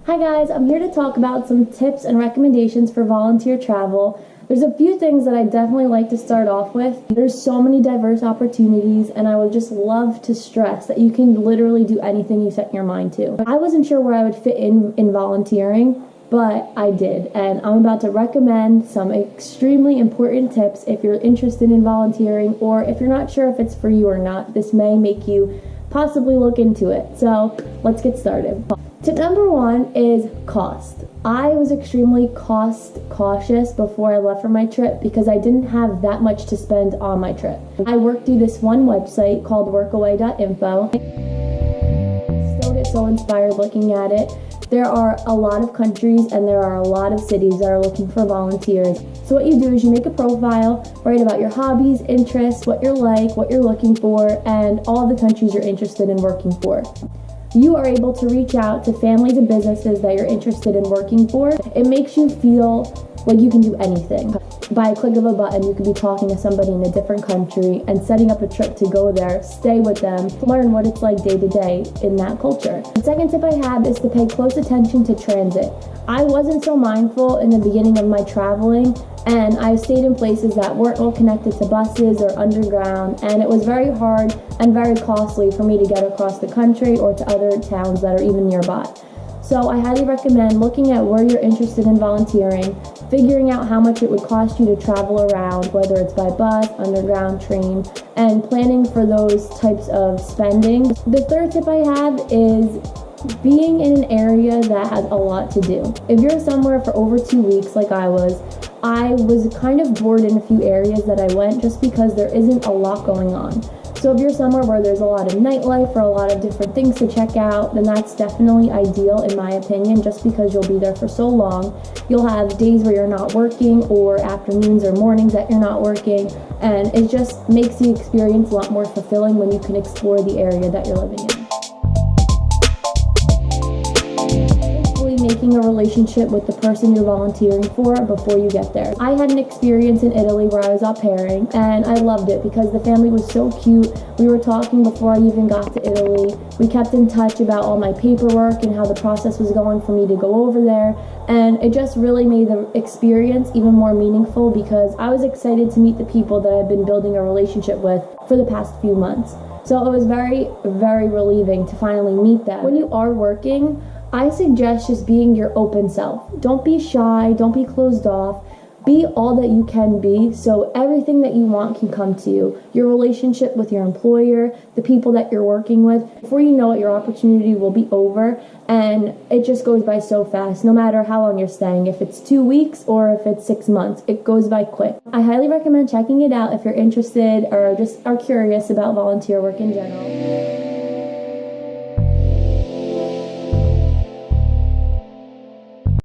Hi guys, I'm here to talk about some tips and recommendations for volunteer travel. There's a few things that I definitely like to start off with. There's so many diverse opportunities, and I would just love to stress that you can literally do anything you set your mind to. I wasn't sure where I would fit in volunteering, but I did, and I'm about to recommend some extremely important tips if you're interested in volunteering, or if you're not sure if it's for you or not. This may make you possibly look into it. So let's get started. Tip number one is cost. I was extremely cost cautious before I left for my trip because I didn't have that much to spend on my trip. I worked through this one website called workaway.info. I still get so inspired looking at it. There are a lot of countries and there are a lot of cities that are looking for volunteers. So what you do is you make a profile, write about your hobbies, interests, what you're like, what you're looking for, and all the countries you're interested in working for. You are able to reach out to families and businesses that you're interested in working for. It makes you feel like you can do anything. By a click of a button, you could be talking to somebody in a different country and setting up a trip to go there, stay with them, learn what it's like day to day in that culture. The second tip I have is to pay close attention to transit. I wasn't so mindful in the beginning of my traveling, and I stayed in places that weren't all connected to buses or underground, and it was very hard and very costly for me to get across the country or to other towns that are even nearby. So I highly recommend looking at where you're interested in volunteering, figuring out how much it would cost you to travel around, whether it's by bus, underground, train, and planning for those types of spending. The third tip I have is being in an area that has a lot to do. If you're somewhere for over 2 weeks like I was kind of bored in a few areas that I went just because there isn't a lot going on. So if you're somewhere where there's a lot of nightlife or a lot of different things to check out, then that's definitely ideal in my opinion, just because you'll be there for so long. You'll have days where you're not working, or afternoons or mornings that you're not working, and it just makes the experience a lot more fulfilling when you can explore the area that you're living in. Making a relationship with the person you're volunteering for before you get there. I had an experience in Italy where I was au pairing, and I loved it because the family was so cute. We were talking before I even got to Italy. We kept in touch about all my paperwork and how the process was going for me to go over there, and it just really made the experience even more meaningful because I was excited to meet the people that I've been building a relationship with for the past few months. So it was very, very relieving to finally meet them. When you are working, I suggest just being your open self. Don't be shy, don't be closed off. Be all that you can be so everything that you want can come to you. Your relationship with your employer, the people that you're working with, before you know it, your opportunity will be over, and it just goes by so fast, no matter how long you're staying. If it's 2 weeks or if it's 6 months, it goes by quick. I highly recommend checking it out if you're interested or just are curious about volunteer work in general.